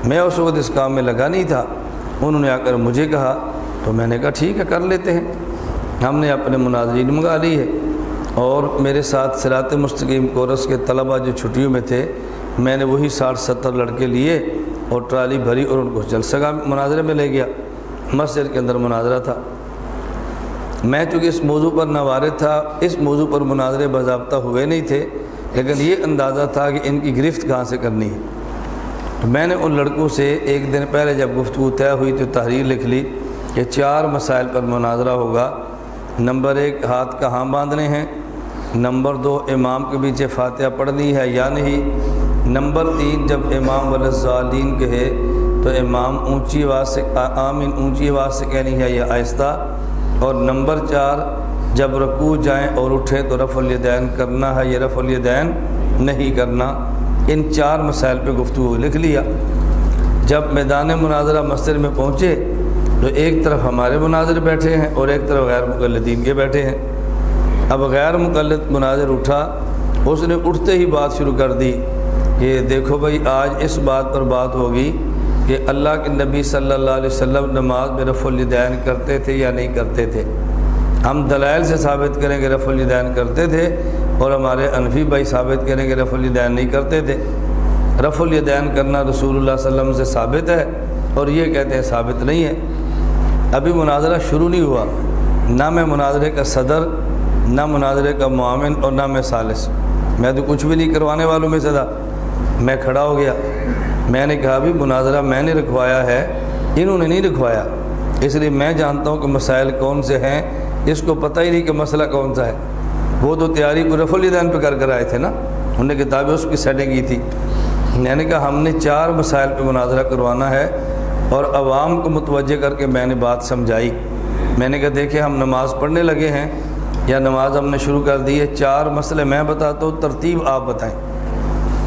میں اس وقت اس کام میں لگا نہیں تھا، انہوں نے آ کر مجھے کہا تو میں نے کہا ٹھیک ہے کر لیتے ہیں۔ ہم نے اپنے مناظرین منگا لی ہے، اور میرے ساتھ صراط مستقیم کورس کے طلبہ جو چھٹیوں میں تھے، میں نے وہی 60-70 لڑکے لیے اور ٹرالی بھری اور ان کو جلسہ گاہ مناظرے میں لے گیا۔ مسجد کے اندر مناظرہ تھا، میں چونکہ اس موضوع پر نوارد تھا، اس موضوع پر مناظرے باضابطہ ہوئے نہیں تھے، لیکن یہ اندازہ تھا کہ ان کی گرفت کہاں سے کرنی ہے۔ تو میں نے ان لڑکوں سے ایک دن پہلے جب گفتگو طے ہوئی تو تحریر لکھ لی کہ 4 مسائل پر مناظرہ ہوگا۔ نمبر 1 ہاتھ کہاں باندھنے ہیں، نمبر 2 امام کے پیچھے فاتحہ پڑھنی ہے یا نہیں، نمبر 3 جب امام والضالین کہے تو امام اونچی آواز سے آمین اونچی آواز سے کہنی ہے یا آہستہ، اور نمبر 4 جب رکوع جائیں اور اٹھیں تو رفع الیدین کرنا ہے یا رفع الیدین نہیں کرنا۔ ان 4 مسائل پہ گفتگو لکھ لیا۔ جب میدان مناظرہ مسجد میں پہنچے تو ایک طرف ہمارے مناظر بیٹھے ہیں اور ایک طرف غیر مقلدین کے بیٹھے ہیں۔ اب غیر مقلد مناظر اٹھا، اس نے اٹھتے ہی بات شروع کر دی کہ دیکھو بھائی آج اس بات پر بات ہوگی کہ اللہ کے نبی صلی اللہ علیہ وسلم نماز میں رفع الیدین کرتے تھے یا نہیں کرتے تھے۔ ہم دلائل سے ثابت کریں کہ رفع الیدین کرتے تھے، اور ہمارے انفی بھائی ثابت کریں کہ رفع الیدین نہیں کرتے تھے۔ رفع الیدین کرنا رسول اللہ صلی اللہ علیہ وسلم سے ثابت ہے، اور یہ کہتے ہیں ثابت نہیں ہے۔ ابھی مناظرہ شروع نہیں ہوا، نہ میں مناظرے کا صدر، نہ مناظرے کا معاون، اور نہ میں ثالث، میں تو کچھ بھی نہیں کروانے والوں میں سے تھا۔ میں کھڑا ہو گیا، میں نے کہا بھی مناظرہ میں نے رکھوایا ہے، انہوں نے نہیں رکھوایا، اس لیے میں جانتا ہوں کہ مسائل کون سے ہیں، اس کو پتہ ہی نہیں کہ مسئلہ کون سا ہے۔ وہ تو تیاری کو رفع الیدین پہ کر آئے تھے نا، انہوں نے کتابیں اس کی سیٹنگ کی تھی۔ میں نے کہا ہم نے 4 مسائل پہ مناظرہ کروانا ہے، اور عوام کو متوجہ کر کے میں نے بات سمجھائی۔ میں نے کہا دیکھیں ہم نماز پڑھنے لگے ہیں یا نماز ہم نے شروع کر دی ہے، 4 مسئلے میں بتاتا ہوں، ترتیب آپ بتائیں۔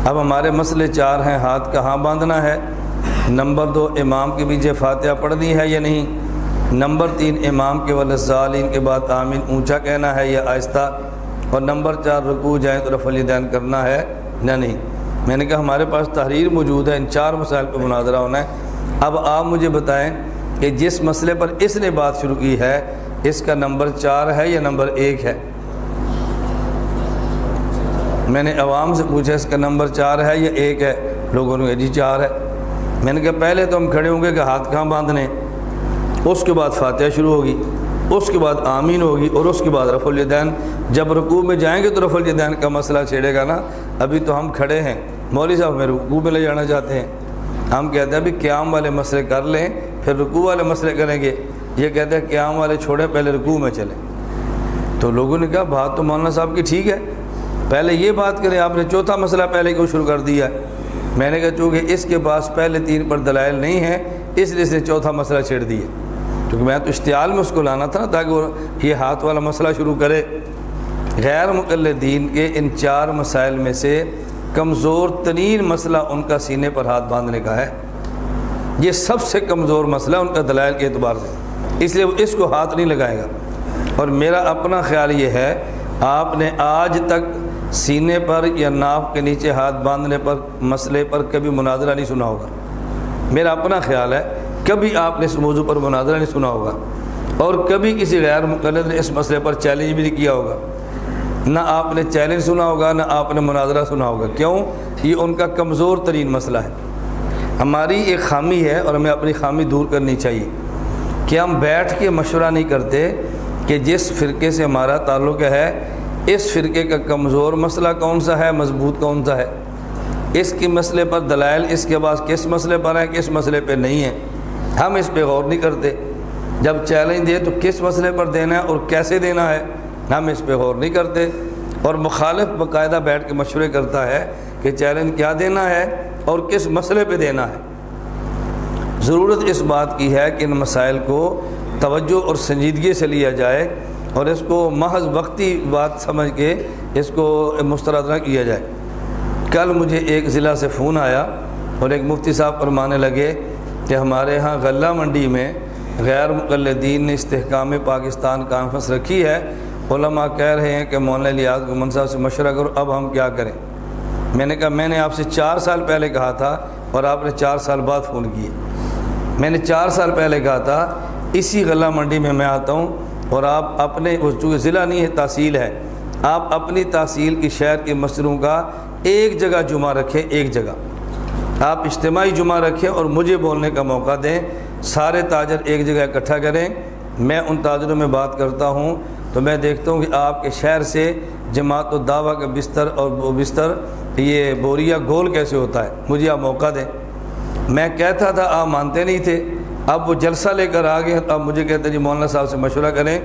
اب ہمارے مسئلے 4 ہیں، ہاتھ کہاں باندھنا ہے، نمبر 2 امام کے پیچھے فاتحہ پڑھنی ہے یا نہیں، نمبر 3 امام کے والضالین کے بعد آمین اونچا کہنا ہے یا آہستہ، اور نمبر 4 رکوع جائیں تو رفع الیدین کرنا ہے یا نہیں۔ میں نے کہا ہمارے پاس تحریر موجود ہے، ان 4 مسائل پہ مناظرہ ہونا ہے۔ اب آپ مجھے بتائیں کہ جس مسئلے پر اس نے بات شروع کی ہے، اس کا نمبر 4 ہے یا نمبر 1 ہے؟ میں نے عوام سے پوچھا اس کا نمبر 4 ہے یا 1 ہے؟ لوگوں نے کہا جی 4 ہے۔ میں نے کہا پہلے تو ہم کھڑے ہوں گے کہ ہاتھ کہاں باندھنے، اس کے بعد فاتحہ شروع ہوگی، اس کے بعد آمین ہوگی، اور اس کے بعد رفع الیدین۔ جب رکوع میں جائیں گے تو رفع الیدین کا مسئلہ چھیڑے گا نا۔ ابھی تو ہم کھڑے ہیں، مولوی صاحب ہمیں رکوع میں لے جانا چاہتے ہیں۔ ہم کہتے ہیں ابھی قیام والے مسئلے کر لیں پھر رکوع والے مسئلے کریں گے، یہ کہتے ہیں قیام والے چھوڑیں پہلے رکوع میں چلیں۔ تو لوگوں نے کہا بات تو مولانا صاحب کی ٹھیک ہے، پہلے یہ بات کریں، آپ نے چوتھا مسئلہ پہلے کیوں شروع کر دیا ہے؟ میں نے کہا چونکہ اس کے پاس پہلے 3 پر دلائل نہیں ہیں، اس لیے اس نے چوتھا مسئلہ چھیڑ دیا، کیونکہ میں تو اشتعال میں اس کو لانا تھا نا تاکہ وہ یہ ہاتھ والا مسئلہ شروع کرے۔ غیر مقلدین کے ان 4 مسائل میں سے کمزور ترین مسئلہ ان کا سینے پر ہاتھ باندھنے کا ہے، یہ سب سے کمزور مسئلہ ان کا دلائل کے اعتبار سے، اس لیے وہ اس کو ہاتھ نہیں لگائے گا۔ اور میرا اپنا خیال یہ ہے آپ نے آج تک سینے پر یا ناف کے نیچے ہاتھ باندھنے پر مسئلے پر کبھی مناظرہ نہیں سنا ہوگا، میرا اپنا خیال ہے کبھی آپ نے اس موضوع پر مناظرہ نہیں سنا ہوگا، اور کبھی کسی غیر مقلد نے اس مسئلے پر چیلنج بھی نہیں کیا ہوگا، نہ آپ نے چیلنج سنا ہوگا نہ آپ نے مناظرہ سنا ہوگا۔ کیوں؟ یہ ان کا کمزور ترین مسئلہ ہے۔ ہماری ایک خامی ہے اور ہمیں اپنی خامی دور کرنی چاہیے کہ ہم بیٹھ کے مشورہ نہیں کرتے کہ جس فرقے سے ہمارا تعلق ہے اس فرقے کا کمزور مسئلہ کون سا ہے، مضبوط کون سا ہے، اس کے مسئلے پر دلائل اس کے پاس کس مسئلے پر ہے، کس مسئلے پہ نہیں ہے، ہم اس پہ غور نہیں کرتے۔ جب چیلنج دے تو کس مسئلے پر دینا ہے اور کیسے دینا ہے، ہم اس پہ غور نہیں کرتے۔ اور مخالف باقاعدہ بیٹھ کے مشورے کرتا ہے کہ چیلنج کیا دینا ہے اور کس مسئلے پہ دینا ہے۔ ضرورت اس بات کی ہے کہ ان مسائل کو توجہ اور سنجیدگی سے لیا جائے اور اس کو محض وقتی بات سمجھ کے اس کو مسترد نہ کیا جائے۔ کل مجھے ایک ضلع سے فون آیا اور ایک مفتی صاحب فرمانے لگے کہ ہمارے ہاں غلہ منڈی میں غیر مقلدین نے استحکام پاکستان کانفرنس رکھی ہے، علماء کہہ رہے ہیں کہ مولانا الیاس گمن صاحب سے مشورہ کرو اب ہم کیا کریں۔ میں نے کہا میں نے آپ سے 4 سال پہلے کہا تھا اور آپ نے 4 سال بعد فون کیے۔ میں نے 4 سال پہلے کہا تھا اسی غلہ منڈی میں آتا ہوں اور آپ اپنے چونکہ ضلع نہیں ہے تحصیل ہے، آپ اپنی تحصیل کی شہر کے مسجدوں کا ایک جگہ جمعہ رکھیں، ایک جگہ آپ اجتماعی جمعہ رکھیں اور مجھے بولنے کا موقع دیں، سارے تاجر ایک جگہ اکٹھا کریں، میں ان تاجروں میں بات کرتا ہوں تو میں دیکھتا ہوں کہ آپ کے شہر سے جماعت الدعوہ کا بستر اور وہ بستر یہ بوریا گول کیسے ہوتا ہے، مجھے آپ موقع دیں۔ میں کہتا تھا آپ مانتے نہیں تھے، اب وہ جلسہ لے کر آ گئے، اب مجھے کہتے ہیں جی مولانا صاحب سے مشورہ کریں۔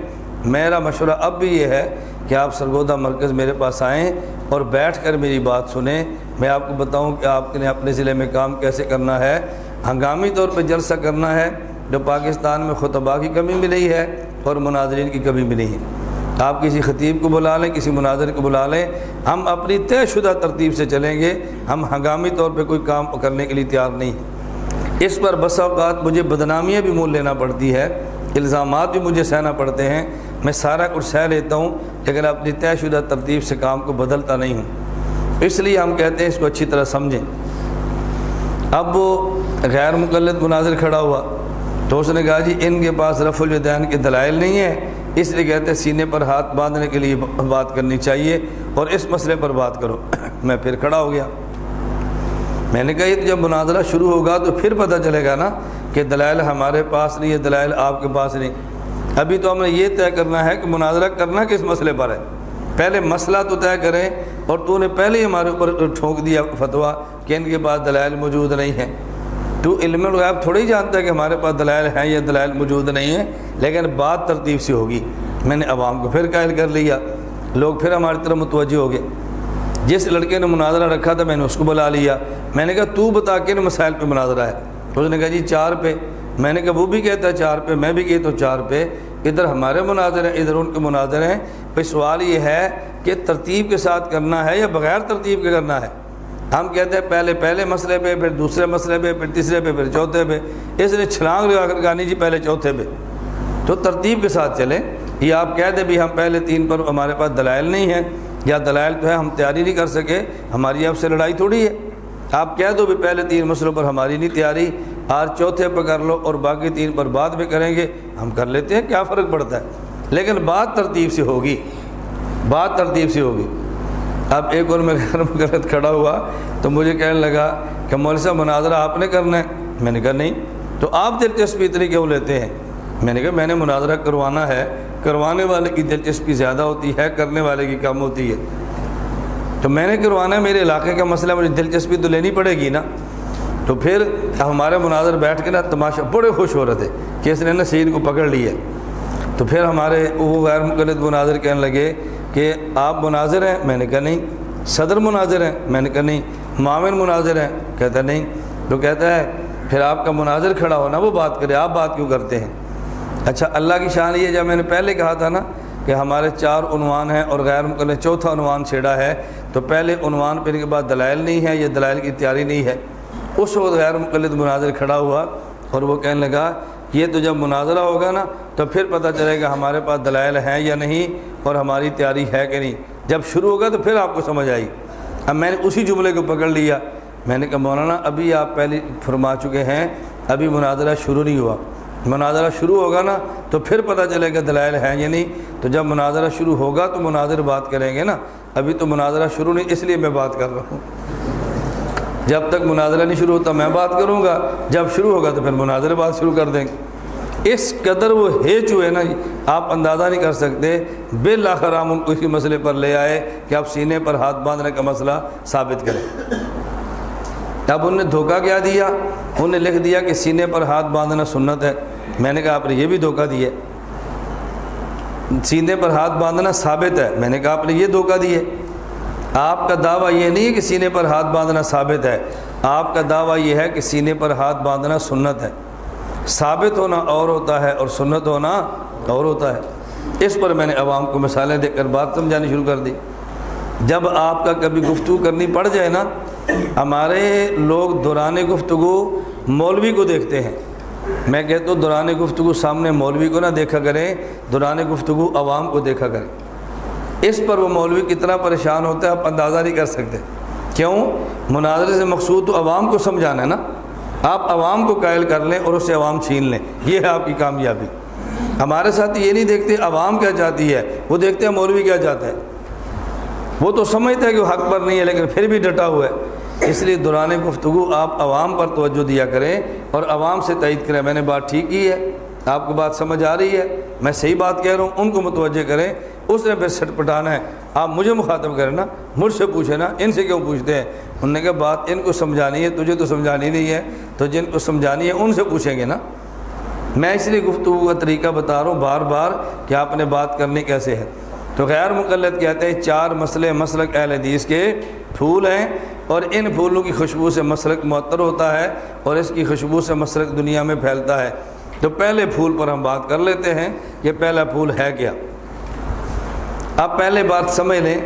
میرا مشورہ اب بھی یہ ہے کہ آپ سرگودا مرکز میرے پاس آئیں اور بیٹھ کر میری بات سنیں، میں آپ کو بتاؤں کہ آپ نے اپنے ضلع میں کام کیسے کرنا ہے۔ ہنگامی طور پہ جلسہ کرنا ہے جو پاکستان میں خطباء کی کمی بھی نہیں ہے اور مناظرین کی کمی بھی نہیں ہے۔ آپ کسی خطیب کو بلا لیں، کسی مناظر کو بلا لیں، ہم اپنی طے شدہ ترتیب سے چلیں گے، ہم ہنگامی طور پہ کوئی کام کرنے کے لیے تیار نہیں ہیں۔ اس پر بسا اوقات مجھے بدنامیاں بھی مول لینا پڑتی ہے، الزامات بھی مجھے سہنا پڑتے ہیں، میں سارا کچھ سہ لیتا ہوں لیکن اپنی طے شدہ ترتیب سے کام کو بدلتا نہیں ہوں۔ اس لیے ہم کہتے ہیں اس کو اچھی طرح سمجھیں۔ اب وہ غیر مقلد مناظر کھڑا ہوا تو اس نے کہا جی ان کے پاس رفع الیدین کے دلائل نہیں ہیں، اس لیے کہتے ہیں سینے پر ہاتھ باندھنے کے لیے بات کرنی چاہیے اور اس مسئلے پر بات کرو۔ میں پھر کھڑا ہو گیا، میں نے کہا یہ جب مناظرہ شروع ہوگا تو پھر پتہ چلے گا نا کہ دلائل ہمارے پاس نہیں ہے، دلائل آپ کے پاس نہیں۔ ابھی تو ہم نے یہ طے کرنا ہے کہ مناظرہ کرنا کس مسئلے پر ہے، پہلے مسئلہ تو طے کریں، اور تو نے پہلے ہی ہمارے اوپر ٹھونک دیا فتویٰ کہ ان کے پاس دلائل موجود نہیں ہیں۔ تو علم الغیب تھوڑی جانتا ہے کہ ہمارے پاس دلائل ہیں یا دلائل موجود نہیں ہیں، لیکن بات ترتیب سے ہوگی۔ میں نے عوام کو پھر قائل کر لیا، لوگ پھر ہماری طرف متوجہ ہو گئے۔ جس لڑکے نے مناظرہ رکھا تھا میں نے اس کو بلا لیا، میں نے کہا تو بتا کن مسائل پہ مناظرہ ہے؟ اس نے کہا جی 4 پہ۔ میں نے کہا وہ بھی کہتا ہے 4 پہ، میں بھی کہتا ہوں 4 پہ، ادھر ہمارے مناظر ہیں ادھر ان کے مناظر ہیں۔ پھر سوال یہ ہے کہ ترتیب کے ساتھ کرنا ہے یا بغیر ترتیب کے کرنا ہے؟ ہم کہتے ہیں پہلے مسئلے پہ، پھر دوسرے مسئلے پہ، پھر تیسرے پہ، پھر چوتھے پہ۔ اس نے چھلانگ لگا کر کہا نہیں جی پہلے چوتھے پہ۔ تو ترتیب کے ساتھ چلیں، یہ آپ کہہ دیں بھی ہم پہلے 3 پر ہمارے پاس دلائل نہیں ہیں یا دلائل تو ہے ہم تیاری نہیں کر سکے، ہماری آپ سے لڑائی تھوڑی ہے۔ آپ کہہ دو بھی پہلے 3 مسئلوں پر ہماری نہیں تیاری، آج چوتھے پر کر لو اور باقی 3 پر بعد میں کریں گے، ہم کر لیتے ہیں، کیا فرق پڑتا ہے؟ لیکن بات ترتیب سے ہوگی، بات ترتیب سے ہوگی۔ اب ایک اور میں غیر مقلد کھڑا ہوا تو مجھے کہنے لگا کہ مولوی صاحب مناظرہ آپ نے کرنا ہے؟ میں نے کہا نہیں۔ تو آپ دلچسپی اتنی کیوں لیتے ہیں؟ میں نے کہا میں نے مناظرہ کروانا ہے، کروانے والے کی دلچسپی زیادہ ہوتی ہے، کرنے والے کی کم ہوتی ہے۔ تو میں نے کروانا ہے، میرے علاقے کا مسئلہ، مجھے دلچسپی تو لینی پڑے گی نا۔ تو پھر ہمارے مناظر بیٹھ کے نا تماشا بڑے خوش ہو رہے تھے کہ اس نے نا سین کو پکڑ لیا۔ تو پھر ہمارے وہ غیر مقلد مناظر کہنے لگے کہ آپ مناظر ہیں؟ میں نے کہا نہیں۔ صدر مناظر ہیں؟ میں نے کہا نہیں۔ معاون مناظر ہیں؟ کہتا نہیں۔ تو کہتا ہے پھر آپ کا مناظر کھڑا ہونا وہ بات کرے، آپ بات کیوں کرتے ہیں؟ اچھا اللہ کی شان یہ جب میں نے پہلے کہا تھا نا کہ ہمارے 4 عنوان ہیں اور غیر مقلد چوتھا عنوان چھیڑا ہے، تو پہلے عنوان پہ ان کے بعد دلائل نہیں ہے یا دلائل کی تیاری نہیں ہے۔ اس وقت غیر مقلد مناظر کھڑا ہوا اور وہ کہنے لگا یہ تو جب مناظرہ ہوگا نا تو پھر پتہ چلے گا ہمارے پاس دلائل ہیں یا نہیں اور ہماری تیاری ہے کہ نہیں، جب شروع ہوگا تو پھر آپ کو سمجھ آئی۔ اب میں نے اسی جملے کو پکڑ لیا، میں نے کہا مولانا ابھی آپ پہلے فرما چکے ہیں، ابھی مناظرہ شروع نہیں ہوا، مناظرہ شروع ہوگا نا تو پھر پتہ چلے گا دلائل ہیں یا نہیں، تو جب مناظرہ شروع ہوگا تو مناظر بات کریں گے نا، ابھی تو مناظرہ شروع نہیں، اس لیے میں بات کر رہا ہوں۔ جب تک مناظرہ نہیں شروع ہوتا میں بات کروں گا، جب شروع ہوگا تو پھر مناظر بات شروع کر دیں گے۔ اس قدر وہ ہیچ ہوئے نا آپ اندازہ نہیں کر سکتے۔ بالآخر ہم ان کو اسی مسئلے پر لے آئے کہ آپ سینے پر ہاتھ باندھنے کا مسئلہ ثابت کریں۔ اب انہوں نے دھوکہ کیا دیا، انہوں نے لکھ دیا کہ سینے پر ہاتھ باندھنا سنت ہے۔ میں نے کہا آپ نے یہ بھی دھوکہ دیا، سینے پر ہاتھ باندھنا ثابت ہے۔ میں نے کہا آپ نے یہ دھوکہ دیا۔ آپ کا دعویٰ یہ نہیں ہے کہ سینے پر ہاتھ باندھنا ثابت ہے، آپ کا دعویٰ یہ ہے کہ سینے پر ہاتھ باندھنا سنت ہے۔ ثابت ہونا اور ہوتا ہے اور سنت ہونا اور ہوتا ہے۔ اس پر میں نے عوام کو مثالیں دے کر بات سمجھانی شروع کر دی۔ جب آپ کا کبھی گفتگو کرنی پڑ جائے نا، ہمارے لوگ دوران گفتگو مولوی کو دیکھتے ہیں، میں کہتا ہوں دوران گفتگو سامنے مولوی کو نہ دیکھا کریں، دوران گفتگو عوام کو دیکھا کریں۔ اس پر وہ مولوی کتنا پریشان ہوتا ہے آپ اندازہ نہیں کر سکتے۔ کیوں؟ مناظرے سے مقصود تو عوام کو سمجھانا ہے نا، آپ عوام کو قائل کر لیں اور اس سے عوام چھین لیں، یہ ہے آپ کی کامیابی۔ ہمارے ساتھ یہ نہیں دیکھتے عوام کیا چاہتی ہے، وہ دیکھتے ہیں مولوی کیا چاہتا ہے۔ وہ تو سمجھتا ہے کہ وہ حق پر نہیں ہے لیکن پھر بھی ڈٹا ہوا ہے۔ اس لیے دوران گفتگو آپ عوام پر توجہ دیا کریں اور عوام سے تائید کریں، میں نے بات ٹھیک کی ہے، آپ کو بات سمجھ آ رہی ہے، میں صحیح بات کہہ رہا ہوں، ان کو متوجہ کریں۔ اس نے پھر سٹ پٹانا ہے، آپ مجھے مخاطب کریں نا، مجھ سے پوچھیں نا، ان سے کیوں پوچھتے ہیں؟ انہوں نے کہا بات ان کو سمجھانی ہے، تجھے تو سمجھانی نہیں ہے، تو جن کو سمجھانی ہے ان سے پوچھیں گے نا۔ میں اس لیے گفتگو کا طریقہ بتا رہا ہوں بار بار کہ آپ نے بات کرنی کیسے ہے۔ تو غیر مقلد کہتے ہیں 4 مسئلے مسلک اہل حدیث کے پھول ہیں، اور ان پھولوں کی خوشبو سے مسلک معطر ہوتا ہے اور اس کی خوشبو سے مسلک دنیا میں پھیلتا ہے۔ تو پہلے پھول پر ہم بات کر لیتے ہیں کہ پہلا پھول ہے کیا۔ آپ پہلے بات سمجھ لیں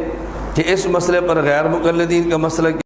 کہ اس مسئلے پر غیر مقلدین کا مسلک